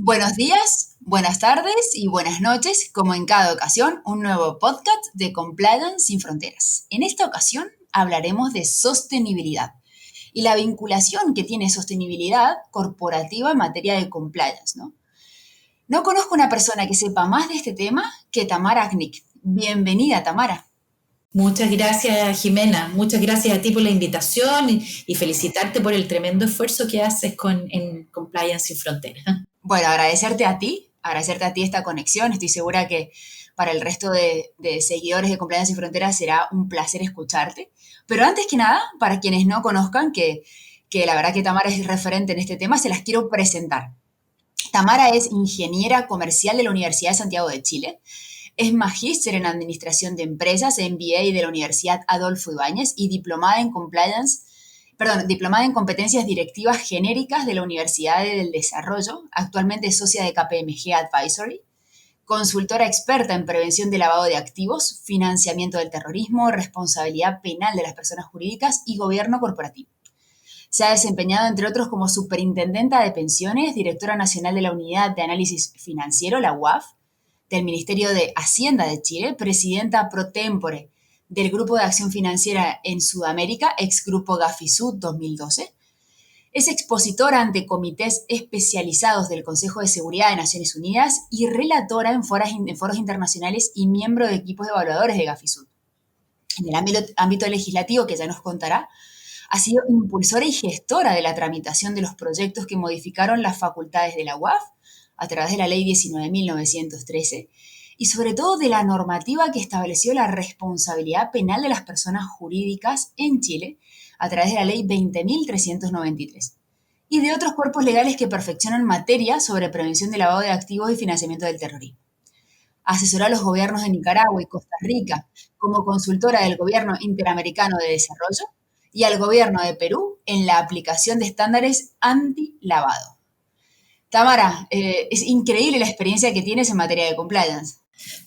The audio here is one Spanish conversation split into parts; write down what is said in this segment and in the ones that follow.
Buenos días, buenas tardes y buenas noches, como en cada ocasión, un nuevo podcast de Compliance sin Fronteras. En esta ocasión hablaremos de sostenibilidad y la vinculación que tiene sostenibilidad corporativa en materia de compliance, ¿no? No conozco una persona que sepa más de este tema que Tamara Agnic. Bienvenida, Tamara. Muchas gracias, Jimena. Muchas gracias a ti por la invitación y felicitarte por el tremendo esfuerzo que haces en Compliance sin Fronteras. Bueno, agradecerte a ti esta conexión. Estoy segura que para el resto de seguidores de Compliance Sin Fronteras será un placer escucharte. Pero antes que nada, para quienes no conozcan, que la verdad que Tamara es referente en este tema, se las quiero presentar. Tamara es ingeniera comercial de la Universidad de Santiago de Chile. Es magíster en Administración de Empresas, MBA de la Universidad Adolfo Ibáñez y diplomada en competencias directivas genéricas de la Universidad del Desarrollo. Actualmente es socia de KPMG Advisory, consultora experta en prevención de lavado de activos, financiamiento del terrorismo, responsabilidad penal de las personas jurídicas y gobierno corporativo. Se ha desempeñado, entre otros, como superintendenta de pensiones, directora nacional de la Unidad de Análisis Financiero, la UAF, del Ministerio de Hacienda de Chile, presidenta pro tempore del Grupo de Acción Financiera en Sudamérica, ex Grupo Gafisud 2012. Es expositora ante comités especializados del Consejo de Seguridad de Naciones Unidas y relatora en foros internacionales y miembro de equipos evaluadores de Gafisud. En el ámbito legislativo, que ya nos contará, ha sido impulsora y gestora de la tramitación de los proyectos que modificaron las facultades de la UAF a través de la Ley 19.913 y sobre todo de la normativa que estableció la responsabilidad penal de las personas jurídicas en Chile a través de la Ley 20.393 y de otros cuerpos legales que perfeccionan materia sobre prevención de lavado de activos y financiamiento del terrorismo. Asesoró a los gobiernos de Nicaragua y Costa Rica como consultora del Gobierno Interamericano de Desarrollo y al gobierno de Perú en la aplicación de estándares anti-lavado. Tamara, es increíble la experiencia que tienes en materia de compliance.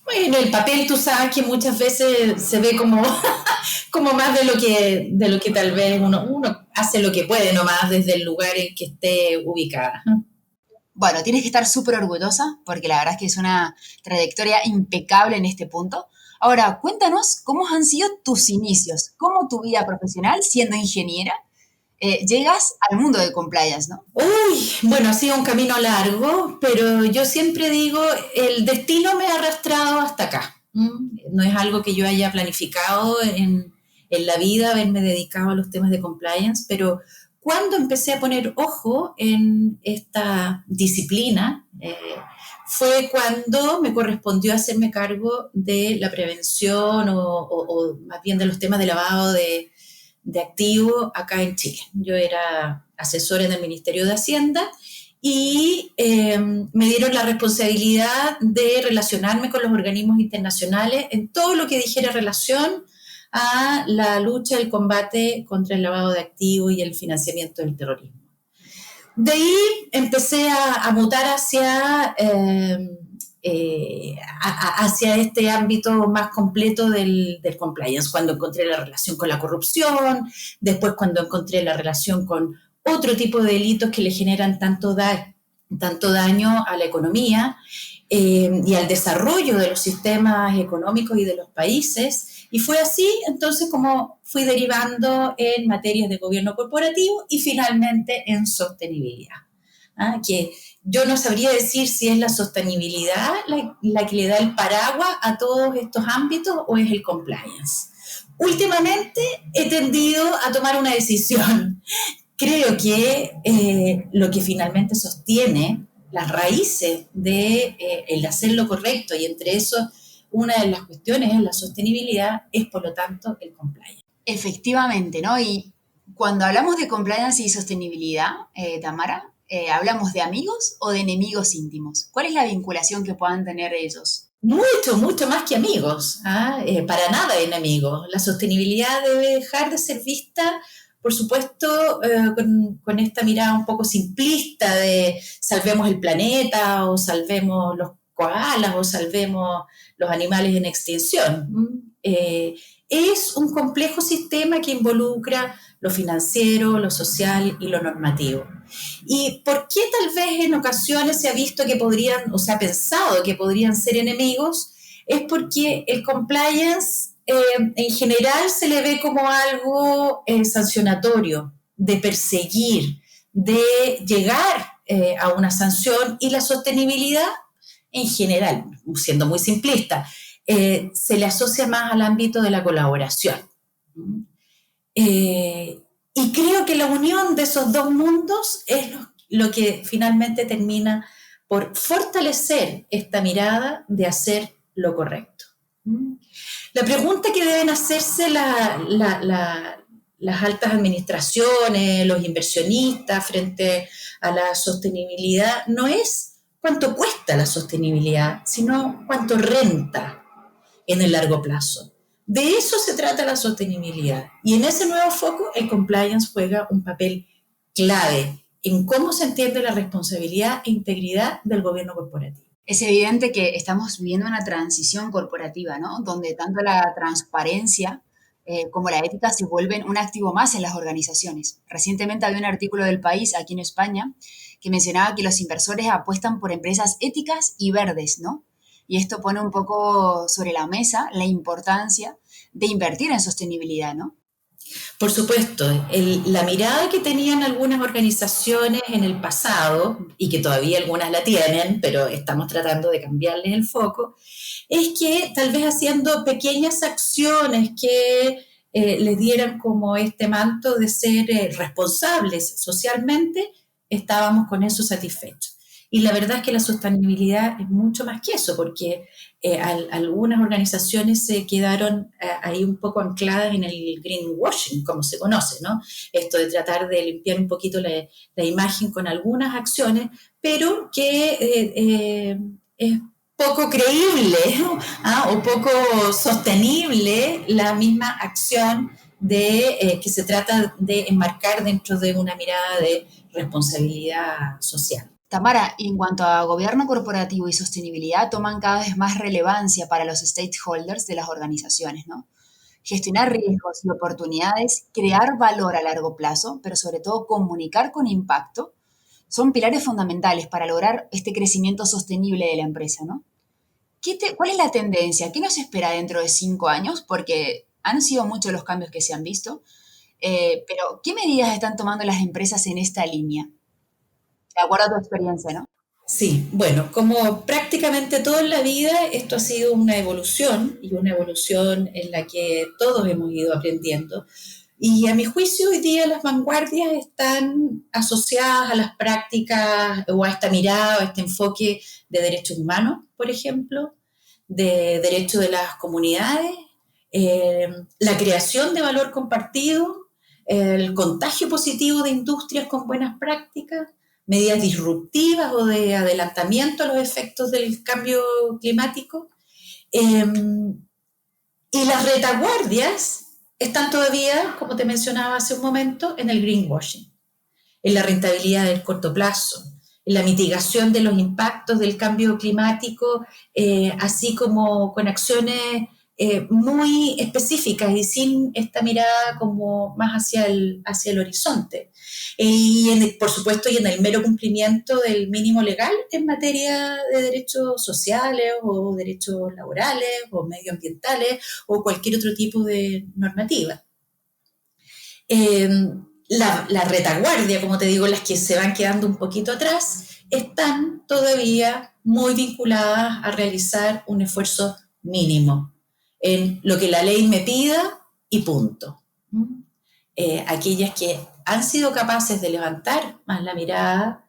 Bueno, el papel tú sabes que muchas veces se ve como, como más de lo que tal vez uno hace lo que puede nomás desde el lugar en que esté ubicada. Bueno, tienes que estar súper orgullosa porque la verdad es que es una trayectoria impecable en este punto. Ahora, cuéntanos cómo han sido tus inicios, cómo tu vida profesional siendo ingeniera llegas al mundo de compliance, ¿no? Uy, bueno, ha sido un camino largo, pero yo siempre digo, el destino me ha arrastrado hasta acá. No es algo que yo haya planificado en la vida, haberme dedicado a los temas de compliance, pero cuando empecé a poner ojo en esta disciplina, fue cuando me correspondió hacerme cargo de la prevención o más bien de los temas de lavado de activo acá en Chile. Yo era asesora en el Ministerio de Hacienda y me dieron la responsabilidad de relacionarme con los organismos internacionales en todo lo que dijera relación a la lucha, el combate contra el lavado de activos y el financiamiento del terrorismo. De ahí empecé a mutar hacia este ámbito más completo del compliance, cuando encontré la relación con la corrupción, después cuando encontré la relación con otro tipo de delitos que le generan tanto daño a la economía y al desarrollo de los sistemas económicos y de los países. Y fue así, entonces, como fui derivando en materias de gobierno corporativo y finalmente en sostenibilidad. Que yo no sabría decir si es la sostenibilidad la que le da el paraguas a todos estos ámbitos o es el compliance. Últimamente he tendido a tomar una decisión. Creo que lo que finalmente sostiene las raíces de el hacer lo correcto y entre eso una de las cuestiones es la sostenibilidad, es por lo tanto el compliance. Efectivamente, ¿no? Y cuando hablamos de compliance y sostenibilidad, Tamara, ¿hablamos de amigos o de enemigos íntimos? ¿Cuál es la vinculación que puedan tener ellos? Mucho, mucho más que amigos, para nada enemigos. La sostenibilidad debe dejar de ser vista, por supuesto, con esta mirada un poco simplista de salvemos el planeta o salvemos los koalas o salvemos los animales en extinción. es un complejo sistema que involucra lo financiero, lo social y lo normativo. ¿Y por qué tal vez en ocasiones se ha visto que podrían, o se ha pensado que podrían ser enemigos? Es porque el compliance en general se le ve como algo sancionatorio, de perseguir, de llegar a una sanción, y la sostenibilidad en general, siendo muy simplista, se le asocia más al ámbito de la colaboración. Y creo que la unión de esos dos mundos es lo que finalmente termina por fortalecer esta mirada de hacer lo correcto. La pregunta que deben hacerse las altas administraciones, los inversionistas frente a la sostenibilidad no es cuánto cuesta la sostenibilidad, sino cuánto renta en el largo plazo. De eso se trata la sostenibilidad. Y en ese nuevo foco, el compliance juega un papel clave en cómo se entiende la responsabilidad e integridad del gobierno corporativo. Es evidente que estamos viviendo una transición corporativa, ¿no? Donde tanto la transparencia como la ética se vuelven un activo más en las organizaciones. Recientemente había un artículo del País aquí en España que mencionaba que los inversores apuestan por empresas éticas y verdes, ¿no? Y esto pone un poco sobre la mesa la importancia de invertir en sostenibilidad, ¿no? Por supuesto, la mirada que tenían algunas organizaciones en el pasado, y que todavía algunas la tienen, pero estamos tratando de cambiarles el foco, es que tal vez haciendo pequeñas acciones que les dieran como este manto de ser responsables socialmente, estábamos con eso satisfechos. Y la verdad es que la sostenibilidad es mucho más que eso, porque algunas organizaciones se quedaron ahí un poco ancladas en el greenwashing, como se conoce, ¿no? Esto de tratar de limpiar un poquito la imagen con algunas acciones, pero que es poco creíble, ¿ah? O poco sostenible la misma acción de que se trata de enmarcar dentro de una mirada de responsabilidad social. Tamara, en cuanto a gobierno corporativo y sostenibilidad, toman cada vez más relevancia para los stakeholders de las organizaciones, ¿no? Gestionar riesgos y oportunidades, crear valor a largo plazo, pero sobre todo comunicar con impacto, son pilares fundamentales para lograr este crecimiento sostenible de la empresa, ¿no? ¿Cuál es la tendencia? ¿Qué nos espera dentro de 5 años? Porque han sido muchos los cambios que se han visto, pero ¿qué medidas están tomando las empresas en esta línea? De acuerdo a tu experiencia, ¿no? Sí, bueno, como prácticamente todo en la vida, esto ha sido una evolución, y una evolución en la que todos hemos ido aprendiendo. Y a mi juicio, hoy día las vanguardias están asociadas a las prácticas o a esta mirada, o a este enfoque de derechos humanos, por ejemplo, de derechos de las comunidades, la creación de valor compartido, el contagio positivo de industrias con buenas prácticas, medidas disruptivas o de adelantamiento a los efectos del cambio climático. Eh, y las retaguardias están todavía, como te mencionaba hace un momento, en el greenwashing, en la rentabilidad del corto plazo, en la mitigación de los impactos del cambio climático, así como con acciones muy específicas y sin esta mirada como más hacia el horizonte. Por supuesto, y en el mero cumplimiento del mínimo legal en materia de derechos sociales o derechos laborales o medioambientales o cualquier otro tipo de normativa. Eh, la retaguardia, como te digo, las que se van quedando un poquito atrás, están todavía muy vinculadas a realizar un esfuerzo mínimo en lo que la ley me pida y punto. Aquellas que han sido capaces de levantar más la mirada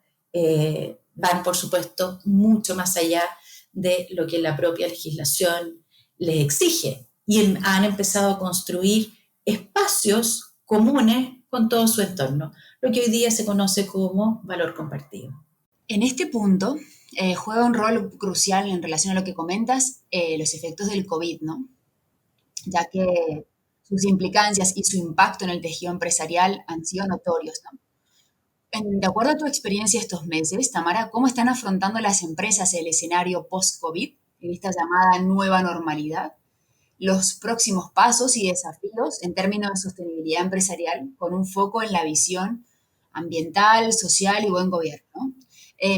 van, por supuesto, mucho más allá de lo que la propia legislación les exige, y han empezado a construir espacios comunes con todo su entorno, lo que hoy día se conoce como valor compartido. En este punto, juega un rol crucial en relación a lo que comentas, los efectos del COVID, ¿no? Ya que sus implicancias y su impacto en el tejido empresarial han sido notorios, ¿no? De acuerdo a tu experiencia estos meses, Tamara, ¿cómo están afrontando las empresas el escenario post-COVID, en esta llamada nueva normalidad? los próximos pasos y desafíos en términos de sostenibilidad empresarial, con un foco en la visión ambiental, social y buen gobierno, ¿no?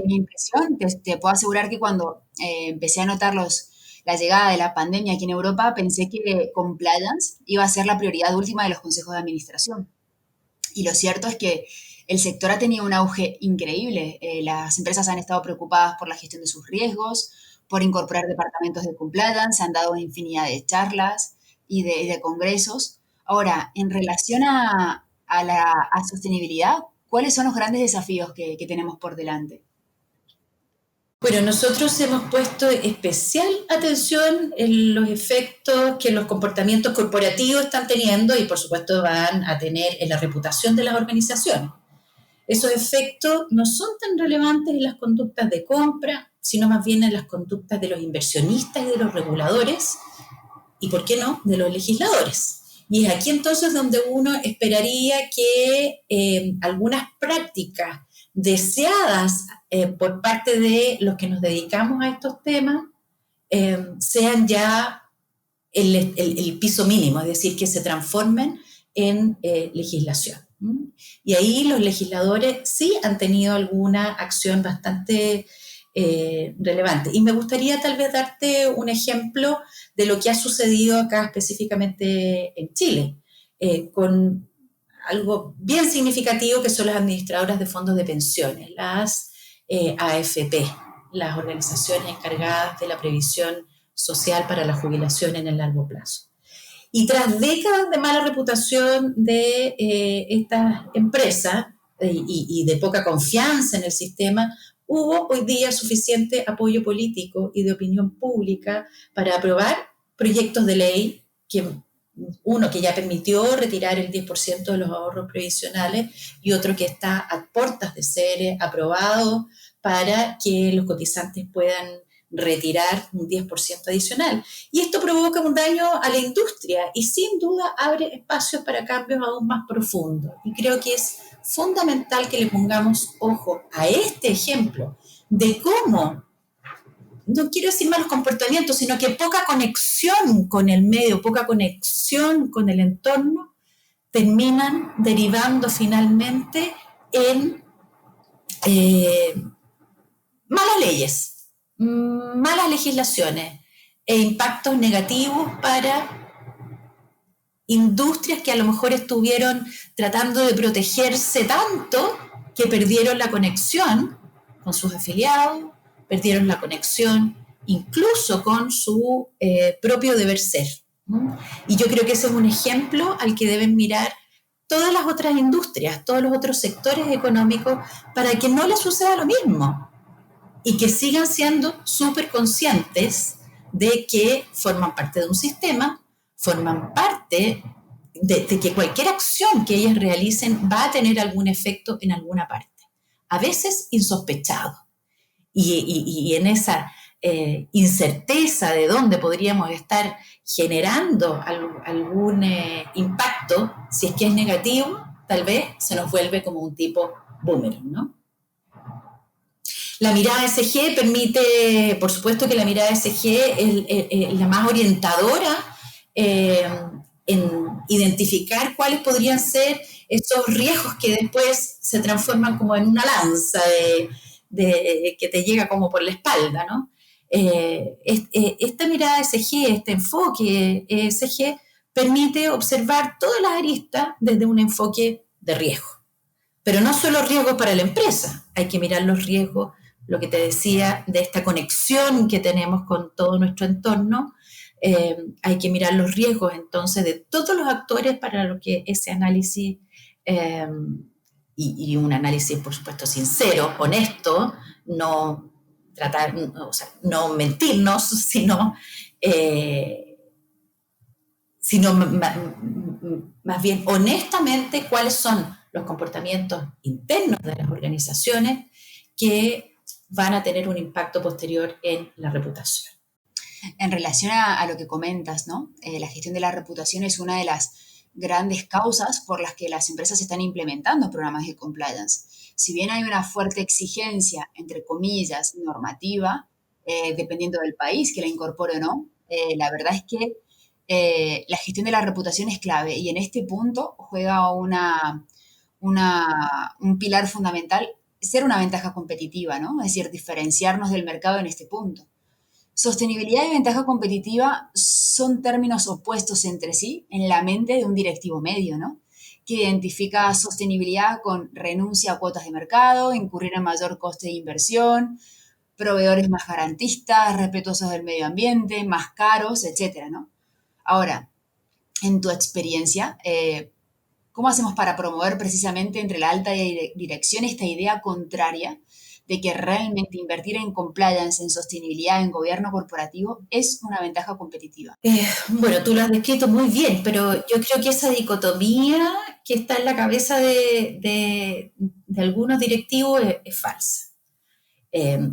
Mi impresión, te puedo asegurar que cuando empecé a notar la llegada de la pandemia aquí en Europa, pensé que compliance iba a ser la prioridad última de los consejos de administración. Y lo cierto es que el sector ha tenido un auge increíble. Las empresas han estado preocupadas por la gestión de sus riesgos, por incorporar departamentos de compliance, se han dado infinidad de charlas y de congresos. Ahora, en relación a sostenibilidad, ¿cuáles son los grandes desafíos que tenemos por delante? Bueno, nosotros hemos puesto especial atención en los efectos que los comportamientos corporativos están teniendo y por supuesto van a tener en la reputación de las organizaciones. Esos efectos no son tan relevantes en las conductas de compra, sino más bien en las conductas de los inversionistas y de los reguladores y, ¿por qué no?, de los legisladores. Y es aquí entonces donde uno esperaría que algunas prácticas deseadas por parte de los que nos dedicamos a estos temas sean ya el piso mínimo, es decir, que se transformen en legislación. Y ahí los legisladores sí han tenido alguna acción bastante relevante. Y me gustaría tal vez darte un ejemplo de lo que ha sucedido acá específicamente en Chile, con algo bien significativo que son las administradoras de fondos de pensiones, las AFP, las organizaciones encargadas de la previsión social para la jubilación en el largo plazo. Y tras décadas de mala reputación de estas empresas y de poca confianza en el sistema, hubo hoy día suficiente apoyo político y de opinión pública para aprobar proyectos de ley que uno que ya permitió retirar el 10% de los ahorros previsionales y otro que está a puertas de ser aprobado para que los cotizantes puedan retirar un 10% adicional. Y esto provoca un daño a la industria y sin duda abre espacios para cambios aún más profundos. Y creo que es fundamental que le pongamos ojo a este ejemplo de cómo, no quiero decir malos comportamientos, sino que poca conexión con el medio, poca conexión con el entorno, terminan derivando finalmente en malas leyes, malas legislaciones e impactos negativos para industrias que a lo mejor estuvieron tratando de protegerse tanto que perdieron la conexión con sus afiliados, perdieron la conexión incluso con su propio deber ser. Y yo creo que ese es un ejemplo al que deben mirar todas las otras industrias, todos los otros sectores económicos, para que no les suceda lo mismo y que sigan siendo súper conscientes de que forman parte de un sistema, forman parte de que cualquier acción que ellas realicen va a tener algún efecto en alguna parte, a veces insospechado. Y en esa incerteza de dónde podríamos estar generando algún impacto, si es que es negativo, tal vez se nos vuelve como un tipo boomerang, ¿no? La mirada SG permite, por supuesto que la mirada SG es la más orientadora en identificar cuáles podrían ser esos riesgos que después se transforman como en una lanza que te llega como por la espalda, ¿no? Esta mirada SG, este enfoque SG, permite observar todas las aristas desde un enfoque de riesgo. Pero no solo riesgos para la empresa, hay que mirar los riesgos, lo que te decía, de esta conexión que tenemos con todo nuestro entorno. Hay que mirar los riesgos entonces de todos los actores para lo que ese análisis y un análisis, por supuesto, sincero, honesto, no tratar, o sea, no mentirnos, sino más bien honestamente cuáles son los comportamientos internos de las organizaciones que van a tener un impacto posterior en la reputación. En relación a lo que comentas, ¿no? La gestión de la reputación es una de las grandes causas por las que las empresas están implementando programas de compliance. Si bien hay una fuerte exigencia, entre comillas, normativa, dependiendo del país que la incorpore o no, la verdad es que La gestión de la reputación es clave y en este punto juega un pilar fundamental ser una ventaja competitiva, ¿no? Es decir, diferenciarnos del mercado en este punto. Sostenibilidad y ventaja competitiva son términos opuestos entre sí en la mente de un directivo medio, ¿no? Que identifica sostenibilidad con renuncia a cuotas de mercado, incurrir en mayor coste de inversión, proveedores más garantistas, respetuosos del medio ambiente, más caros, etcétera, ¿no? Ahora, en tu experiencia, ¿cómo hacemos para promover precisamente entre la alta dirección esta idea contraria de que realmente invertir en compliance, en sostenibilidad, en gobierno corporativo es una ventaja competitiva? Bueno, tú lo has descrito muy bien, pero yo creo que esa dicotomía que está en la cabeza de algunos directivos es falsa.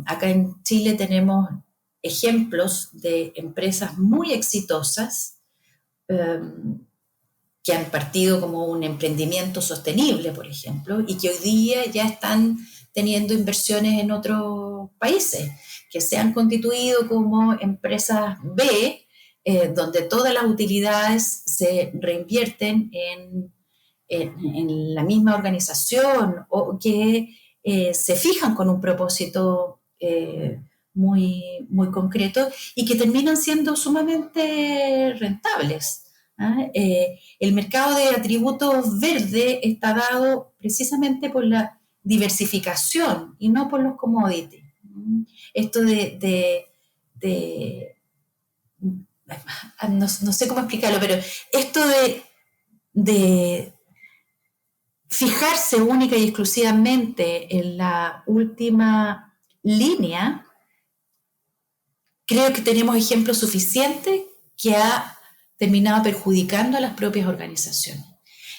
Acá en Chile tenemos ejemplos de empresas muy exitosas eh, que han partido como un emprendimiento sostenible, por ejemplo, y que hoy día ya están teniendo inversiones en otros países, que se han constituido como empresas B, donde todas las utilidades se reinvierten en la misma organización o que se fijan con un propósito muy concreto y que terminan siendo sumamente rentables. ¿Ah? El mercado de atributos verde está dado precisamente por la diversificación y no por los commodities. Esto de no sé cómo explicarlo, pero esto de fijarse única y exclusivamente en la última línea, creo que tenemos ejemplos suficientes que ha terminado perjudicando a las propias organizaciones.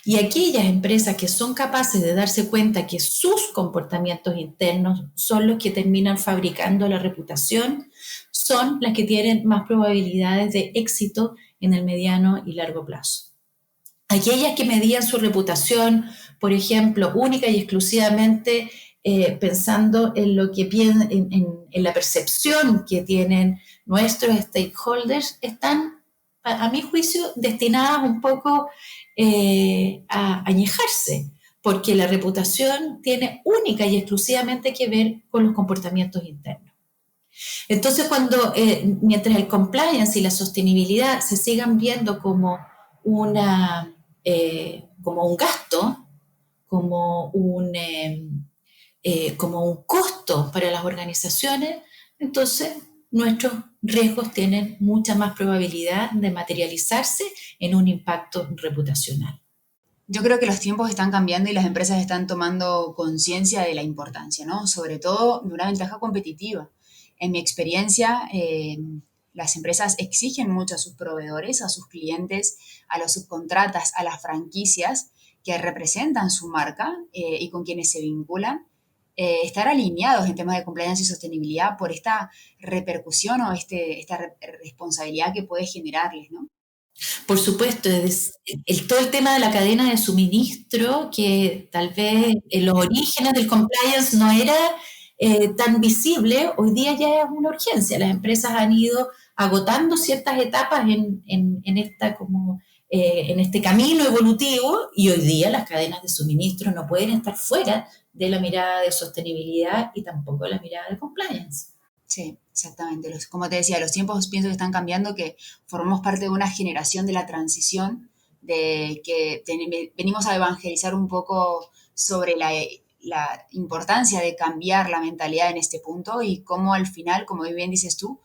Y aquellas empresas que son capaces de darse cuenta que sus comportamientos internos son los que terminan fabricando la reputación, son las que tienen más probabilidades de éxito en el mediano y largo plazo. Aquellas que medían su reputación, por ejemplo, única y exclusivamente pensando en lo que en la percepción que tienen nuestros stakeholders, están, a mi juicio, destinadas un poco a añejarse, porque la reputación tiene única y exclusivamente que ver con los comportamientos internos. Entonces, mientras el compliance y la sostenibilidad se sigan viendo como un gasto, como un costo para las organizaciones, entonces nuestros riesgos tienen mucha más probabilidad de materializarse en un impacto reputacional. Yo creo que los tiempos están cambiando y las empresas están tomando conciencia de la importancia, ¿no? Sobre todo de una ventaja competitiva. En mi experiencia, las empresas exigen mucho a sus proveedores, a sus clientes, a los subcontratas, a las franquicias que representan su marca y con quienes se vinculan, estar alineados en temas de compliance y sostenibilidad por esta repercusión o esta responsabilidad que puede generarles, ¿no? Por supuesto, todo el tema de la cadena de suministro, que tal vez en los orígenes del compliance no era tan visible, hoy día ya es una urgencia. Las empresas han ido agotando ciertas etapas en este camino evolutivo y hoy día las cadenas de suministro no pueden estar fuera de la mirada de sostenibilidad y tampoco de la mirada de compliance. Sí, exactamente. Como te decía, los tiempos pienso que están cambiando, que formamos parte de una generación de la transición, de que venimos a evangelizar un poco sobre la importancia de cambiar la mentalidad en este punto y cómo al final, como bien dices tú,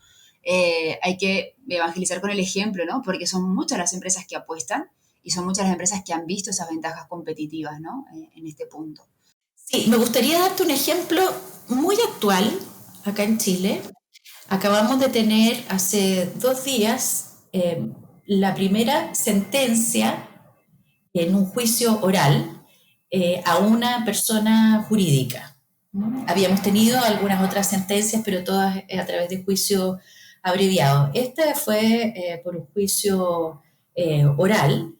hay que evangelizar con el ejemplo, ¿no? Porque son muchas las empresas que apuestan y son muchas las empresas que han visto esas ventajas competitivas, ¿no? En este punto. Sí, me gustaría darte un ejemplo muy actual acá en Chile. Acabamos de tener hace 2 días la primera sentencia en un juicio oral a una persona jurídica. Habíamos tenido algunas otras sentencias, pero todas a través de juicio abreviado. Este fue por un juicio oral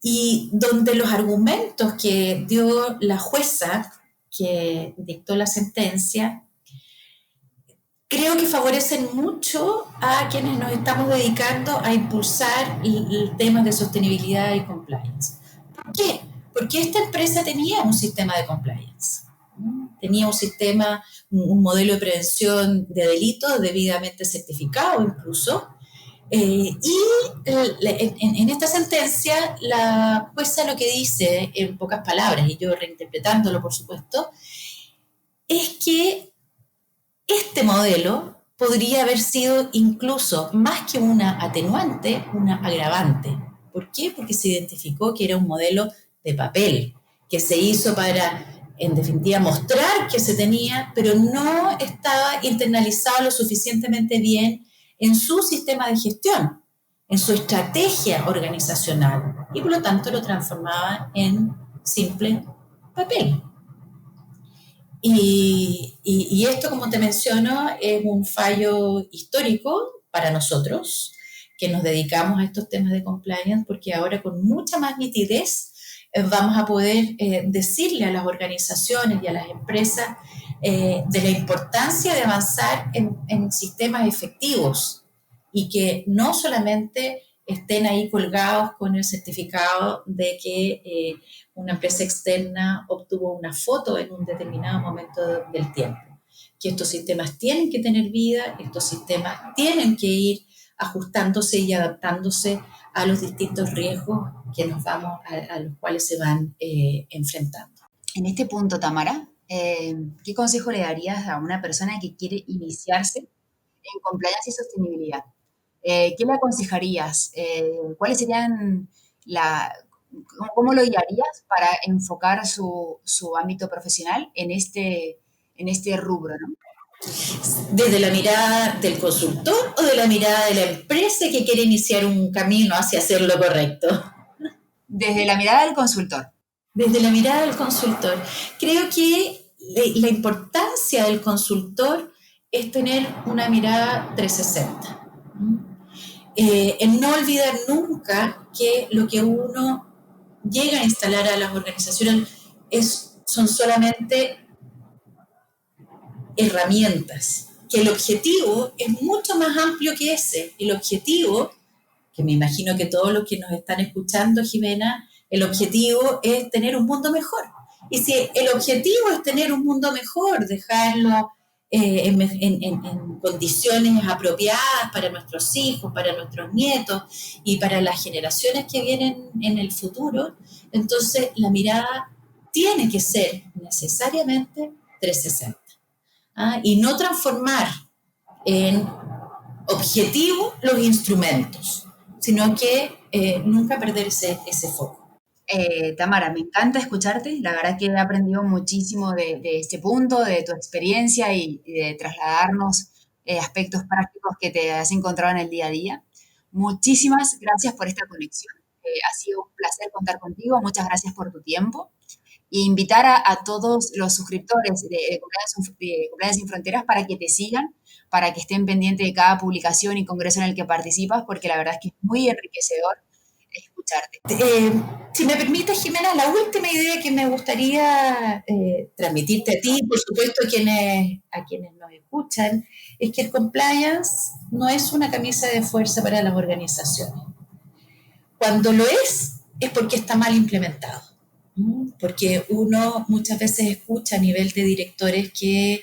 y donde los argumentos que dio la jueza que dictó la sentencia creo que favorecen mucho a quienes nos estamos dedicando a impulsar el tema de sostenibilidad y compliance. ¿Por qué? Porque esta empresa tenía un sistema de compliance, ¿no? Tenía un sistema, un modelo de prevención de delitos debidamente certificado incluso. En esta sentencia, la jueza lo que dice, en pocas palabras, y yo reinterpretándolo por supuesto, es que este modelo podría haber sido incluso más que una atenuante, una agravante. ¿Por qué? Porque se identificó que era un modelo de papel, que se hizo para, en definitiva, mostrar que se tenía, pero no estaba internalizado lo suficientemente bien en su sistema de gestión, en su estrategia organizacional, y por lo tanto lo transformaba en simple papel. Y esto, como te menciono, es un fallo histórico para nosotros, que nos dedicamos a estos temas de compliance, porque ahora con mucha más nitidez vamos a poder decirle a las organizaciones y a las empresas de la importancia de avanzar en sistemas efectivos y que no solamente estén ahí colgados con el certificado de que una empresa externa obtuvo una foto en un determinado momento del tiempo. Que estos sistemas tienen que tener vida, estos sistemas tienen que ir ajustándose y adaptándose a los distintos riesgos que nos vamos a los cuales se van enfrentando. En este punto, Tamara, ¿qué consejo le darías a una persona que quiere iniciarse en compliance y sostenibilidad? ¿Qué le aconsejarías? ¿Cuáles serían la, cómo lo guiarías para enfocar su ámbito profesional en este rubro, ¿no? Desde la mirada del consultor o de la mirada de la empresa que quiere iniciar un camino hacia hacer lo correcto. Desde la mirada del consultor. Desde la mirada del consultor. Creo que la importancia del consultor es tener una mirada 360. En no olvidar nunca que lo que uno llega a instalar a las organizaciones son solamente herramientas, que el objetivo es mucho más amplio que ese. El objetivo, que me imagino que todos los que nos están escuchando, Jimena, el objetivo es tener un mundo mejor. Y si el objetivo es tener un mundo mejor, dejarlo en condiciones apropiadas para nuestros hijos, para nuestros nietos y para las generaciones que vienen en el futuro, entonces la mirada tiene que ser necesariamente 360. Y no transformar en objetivo los instrumentos, sino que nunca perder ese foco. Tamara, me encanta escucharte. La verdad que he aprendido muchísimo de este punto, de tu experiencia y de trasladarnos aspectos prácticos que te has encontrado en el día a día. Muchísimas gracias por esta conexión. Ha sido un placer contar contigo. Muchas gracias por tu tiempo. E invitar a todos los suscriptores de Compliance Sin Fronteras para que te sigan, para que estén pendientes de cada publicación y congreso en el que participas, porque la verdad es que es muy enriquecedor escucharte. Si me permites, Jimena, la última idea que me gustaría transmitirte a ti, por supuesto a quienes nos escuchan, es que el compliance no es una camisa de fuerza para las organizaciones. Cuando lo es porque está mal implementado. Porque uno muchas veces escucha a nivel de directores que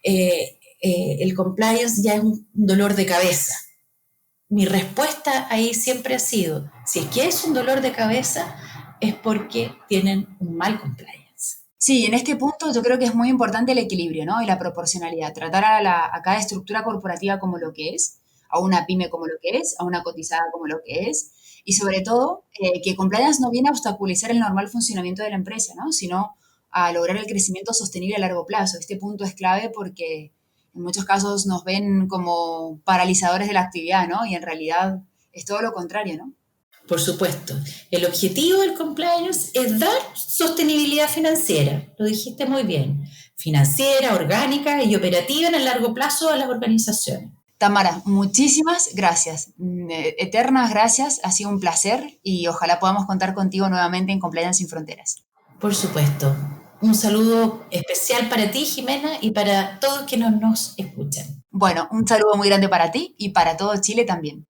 el compliance ya es un dolor de cabeza. Mi respuesta ahí siempre ha sido, si es que es un dolor de cabeza, es porque tienen un mal compliance. Sí, en este punto yo creo que es muy importante el equilibrio, ¿no? Y la proporcionalidad. Tratar a cada estructura corporativa como lo que es, a una pyme como lo que es, a una cotizada como lo que es, y sobre todo que compliance no viene a obstaculizar el normal funcionamiento de la empresa, ¿no? Sino a lograr el crecimiento sostenible a largo plazo. Este punto es clave porque en muchos casos nos ven como paralizadores de la actividad, ¿no? Y en realidad es todo lo contrario, ¿no? Por supuesto. El objetivo del compliance es dar sostenibilidad financiera, lo dijiste muy bien, financiera, orgánica y operativa en el largo plazo a las organizaciones. Tamara, muchísimas gracias, eternas gracias, ha sido un placer y ojalá podamos contar contigo nuevamente en Compliance Sin Fronteras. Por supuesto. Un saludo especial para ti, Jimena, y para todos quienes nos escuchan. Bueno, un saludo muy grande para ti y para todo Chile también.